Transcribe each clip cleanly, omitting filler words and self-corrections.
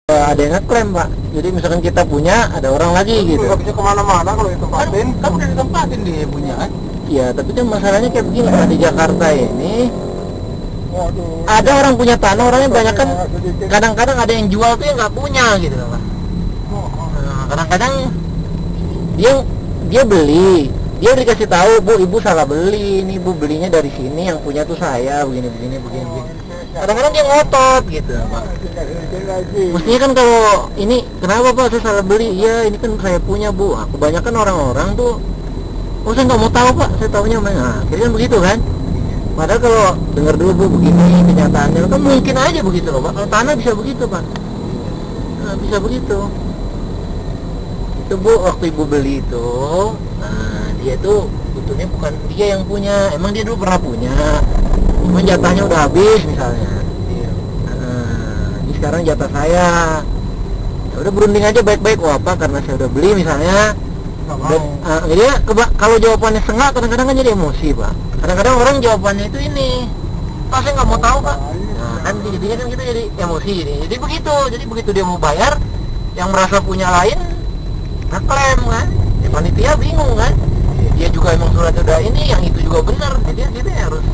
ada yang ngeklaim pak. Jadi misalkan kita punya, ada orang lagi gitu. Nggak bisa kemana-mana kalau ditempatin. Kan udah ditempatin dia punya kan. Iya, tapi kan masalahnya kayak begini Pak, di Jakarta ini. Waduh. Ada orang punya tanah, orangnya banyak kan. Kadang-kadang ada yang jual tuh yang nggak punya gitu loh pak. Nah, kadang-kadang dia beli, dia dikasih tahu, bu ibu salah beli, ini ibu belinya dari sini, yang punya tuh saya, begini. Kadang-kadang dia ngotot gitu pak. Mestinya kan kalau ini kenapa pak saya salah beli, iya ini kan saya punya bu. Nah, kebanyakan orang-orang tuh, oh saya nggak mau tahu pak, saya tahunya mana. Akhirnya kan begitu kan. Padahal kalau dengar dulu bu begini kenyataannya, kan mungkin aja begitu loh pak. Kalau tanah bisa begitu pak, nah, bisa begitu. Itu bu waktu ibu beli itu, nah dia tuh betulnya bukan dia yang punya, emang dia dulu pernah punya, cuma jatahnya udah habis misalnya. Nah, ini sekarang jatah saya. Ya udah berunding aja baik-baik, wah apa karena saya udah beli misalnya. Jadi kalau jawabannya sengak kadang-kadang kan jadi emosi pak. Kadang-kadang orang jawabannya itu ini, pak saya nggak mau tahu pak. Nah kan jadinya kan kita jadi emosi ini. Jadi begitu dia mau bayar, yang merasa punya lain ngeklaim kan. Ya, panitia bingung kan. Dia juga emang suratnya udah ini, yang itu juga benar. Jadi kita harus.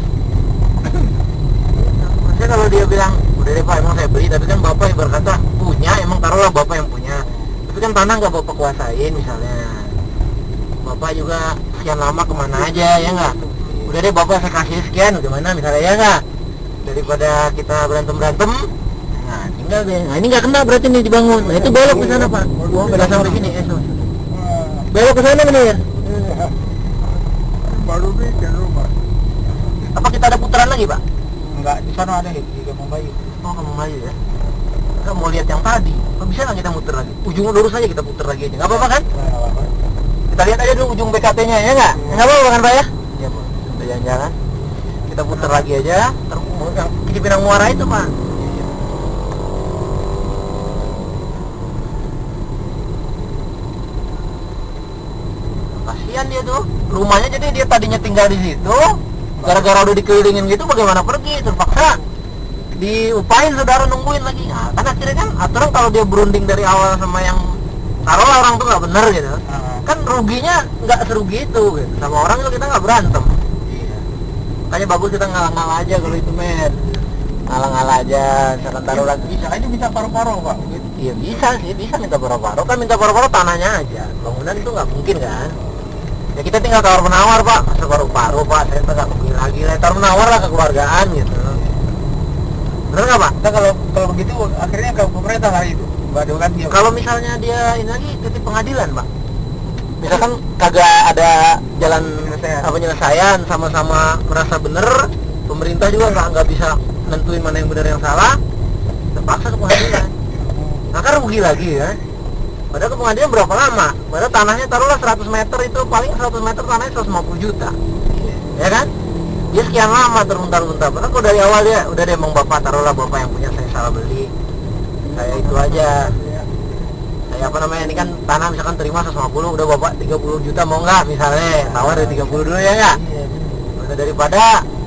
Maksudnya kalau dia bilang, udah deh pak emang saya beli, tapi kan bapak yang berkata punya, emang taruhlah bapak yang punya. Tapi kan tanah nggak bapak kuasain misalnya. Bapak juga sekian lama kemana aja ya nggak, udah deh bapak saya kasih sekian gimana misalnya ya nggak, daripada kita berantem nah tinggal deh. Nah ini nggak kena berarti nih dibangun. Nah itu belok ke sana pak, beda sampai sini belok ke sana bener. Baru bikin rumah. Apa kita ada putaran lagi pak? Enggak, di sana ada di Kampung Bayu. Oh Kampung Bayu ya. Kita mau lihat yang tadi, oh, bisa nggak kita muter lagi? Ujung lurus aja kita puter lagi aja, nggak apa-apa kan? Kita lihat aja dulu ujung BKT-nya ya nggak? Nggak apa-apa kan Pak ya? Iya Pak. Udah jalan-jalan. Kita putar lagi aja. Yang Cipinang Muara itu Pak. Kasihan dia tuh. Rumahnya jadi dia tadinya tinggal di situ. Gara-gara udah dikelilingin gitu, bagaimana pergi? Terpaksa diupain saudara nungguin lagi. Nah, kan akhirnya kan aturan kalau dia berunding dari awal sama yang taruhlah orang tuh nggak bener gitu. Kan ruginya nggak serugi itu gitu. Sama orang itu kita nggak berantem. Iya. Makanya bagus kita ngalah-ngalah aja kalau itu men. Ngalah-ngalah aja, misalkan taruh lagi. Bisa aja minta paruh-paruh pak. Iya bisa sih, bisa minta paruh-paruh. Kan minta paruh-paruh tanahnya aja. Bangunan itu nggak mungkin kan. Ya kita tinggal tawar menawar pak. Masa paruh-paruh pak, saya nggak kepingin lagi lah. Tawar menawar lah kekeluargaan gitu. Bener nggak pak? Kita kalau begitu akhirnya ke pemerintah hari itu. Kalau misalnya dia ini lagi ke pengadilan pak. Misalkan kagak ada jalan penyelesaian, sama-sama merasa bener, pemerintah juga nggak bisa nentuin mana yang benar yang salah, terpaksa ke pengadilan. Nah kan rugi lagi kan. Padahal ke pengadilan berapa lama? Padahal tanahnya taruhlah 100 meter itu paling 100 meter tanahnya 150 juta, ya kan? Dia sekian lama teruntar-untar. Padahal kalau dari awal dia udah deh emang bapak taruhlah bapak yang punya, saya salah beli, saya itu aja. Kayak apa namanya, ini kan tanah misalkan terima 150, udah bapak 30 juta mau nggak misalnya, tawar dari 30 dulu ya nggak? Udah daripada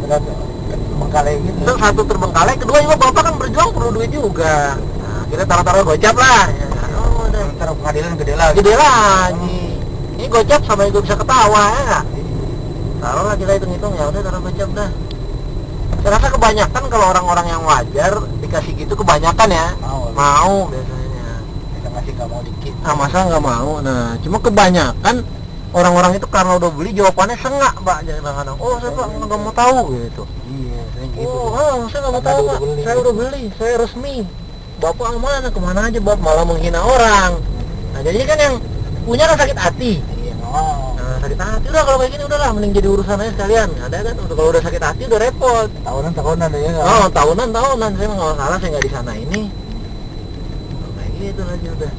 terbengkalai gitu. Itu satu terbengkalai, kedua juga bapak kan berjuang perlu duit juga. Nah, kita taruh-taruh gocap lah. Oh, udah. Taruh pengadilan gede lagi. Gede lagi. Ini gocap sama juga bisa ketawa ya nggak? Taruh lah kita hitung-hitung, ya udah taruh gocap dah. Saya rasa kebanyakan kalau orang-orang yang wajar dikasih gitu kebanyakan ya mau biasanya. Nggak mau dikit. Nah masa nggak mau. Nah cuma kebanyakan orang-orang itu karena udah beli jawabannya sengak pak. Kadang-kadang oh saya pak nggak mau tahu gitu. Iya gitu. Saya nggak mau tahu pak, saya udah beli, saya resmi. Bapak kemana aja bapak, malah menghina orang. Nah jadi kan yang punya kan sakit hati. Iya. Nah sakit hati udah kalau kayak gini udahlah mending jadi urusan aja sekalian. Ada kan kalau udah sakit hati udah repot. Tahunan ya nggak? Oh tahunan saya nggak salah, saya nggak di sana ini. Kayak gitu aja udah.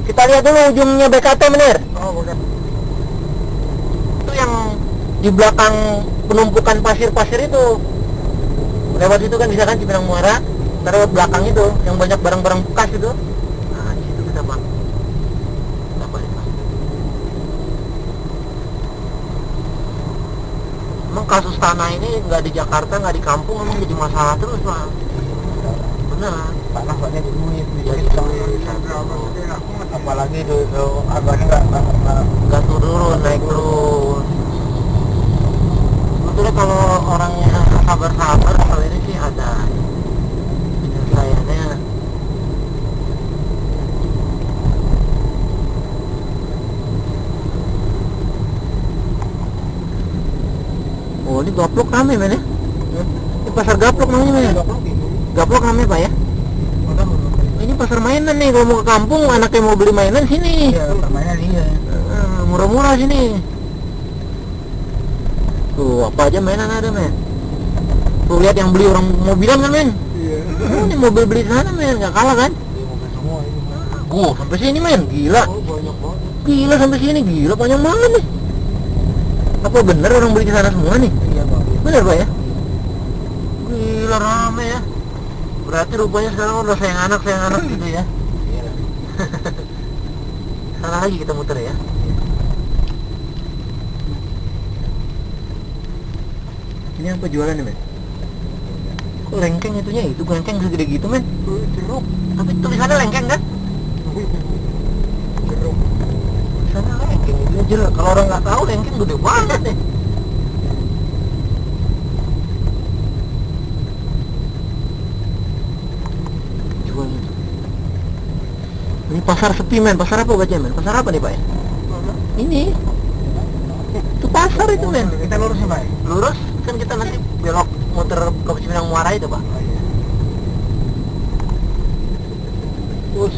Kita lihat dulu ujungnya BKT bener. Oh bukan. Itu yang di belakang penumpukan pasir-pasir itu. Lewat itu kan bisa kan Cipinang Muara. Lewat belakang itu yang banyak barang-barang bekas itu. Nah di situ kita bang. Kita balik mas. Emang kasus tanah ini nggak di Jakarta, nggak di kampung, emang jadi masalah terus pak. benar. Tanah banyak duit, Jadi duit. apalagi itu harganya Nggak turun, naik terus. Sebetulnya kalau orangnya sabar-sabar, kalau ini sih ada penyelesaiannya. Oh, ini Gaplok rame men ya? Ini pasar Gaplok namanya men ya? Gaplok rame pak ya? Ini pasar mainan nih, kalau mau ke kampung anaknya mau beli mainan sini. Iya, permainan iya. Murah-murah sini. Tuh, apa aja mainan ada men. Tuh lihat yang beli orang mobilan kan men. Iya. Ini mobil beli di sana men, nggak kalah kan? Iya, mobil semua ini. Sampai sini men, gila. Oh, banyak banget. Gila sampai sini, gila panjang banget nih. Apa bener orang beli di sana semua nih? Iya, Bang. Bener pak ya? Gila rame ya. Berarti rupanya sekarang udah sayang anak gitu ya. Iya. Sana lagi kita muter ya. Ini apa jualan nih men? Kok lengkeng itunya? Itu lengkeng segede gitu men? Jeruk. Tapi tulisannya lengkeng kan? Jeruk. Tulisannya lengkeng itu jelas. Kalau orang nggak tahu lengkeng gede banget deh. Jualnya. Ini pasar sepi men. Pasar apa baca men? Pasar apa nih pak ya? Ini. Itu pasar itu men. Kita lurus ya, Pak? Lurus kan kita nanti belok muter ke Cipinang Muara itu pak. Terus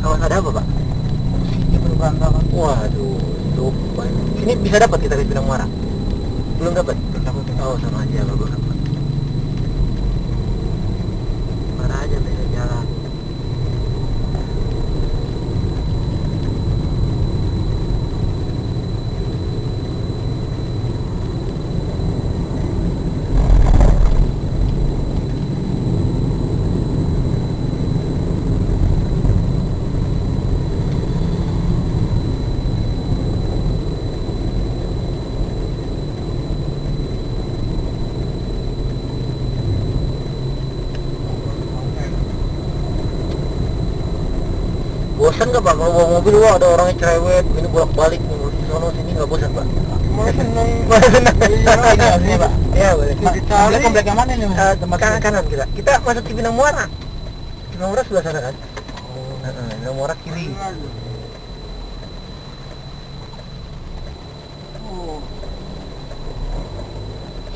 kawan ada apa pak? Ini berantakan. Waduh, itu banyak. Ini bisa dapat kita ke Cipinang Muara? Belum dapat? Oh sama aja kalau belum dapat. Mana aja beda jalan. Bosan nggak pak kalau bawa mobil? Wah ada orangnya cerewet, ini bolak balik di sono sini nggak bosan pak? Bosan. Iya, Pak. Iya boleh. Komplek komplek yang mana nih, Mas? Tempat Kanan kita masuk Cipinang Muara. Cipinang Muara sebelah sana kan? Cipinang Muara kiri.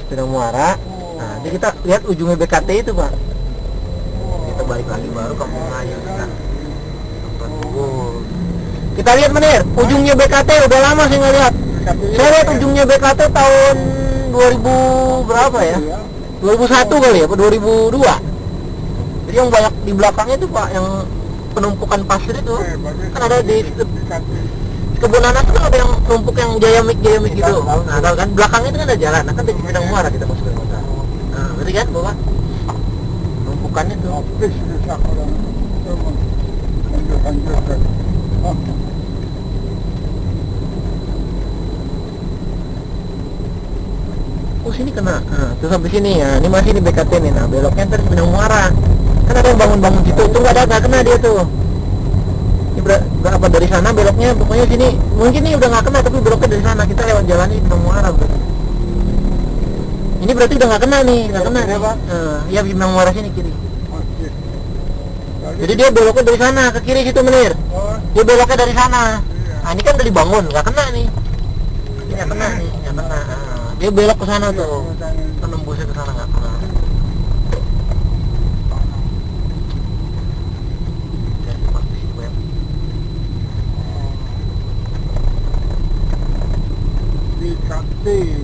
Cipinang Muara. Nah, jadi kita lihat ujungnya BKT itu pak. Kita balik lagi baru Kampung Melayu kita. Kita lihat menir, ujungnya BKT udah lama saya nggak lihat. Saya lihat ujungnya BKT tahun 2000 berapa ya? 2001 kali ya, atau 2002. Jadi yang banyak di belakangnya itu pak, yang penumpukan pasir itu kan ada di kebun nanas itu kan ada yang numpuk yang jayamik gitu. Nah, tahu kan belakangnya itu kan ada jalan, nah kan di Cipinang Muara kita masuk ke kota. Nah, berarti kan bapak numpukannya tuh. Oh sini kena, nah, terus sampai sini ya, ini masih di BKT nih, nah beloknya ntar Cipinang Muara. Kan ada yang bangun-bangun situ, itu nggak kena dia tuh. Ini berapa dari sana beloknya, pokoknya sini, mungkin ini udah nggak kena tapi beloknya dari sana, kita lewat jalan ini Cipinang Muara berarti. Ini berarti udah nggak kena nih, nggak kena nih. Ya Cipinang Muara sini kiri. Jadi dia beloknya dari sana ke kiri situ menir. Dia beloknya dari sana. Nah ini kan udah dibangun, nggak kena nih. Ini nggak kena nih, nggak kena. Dia belok ke sana tuh, penembusnya ke sana nggak kena. Di Sakti.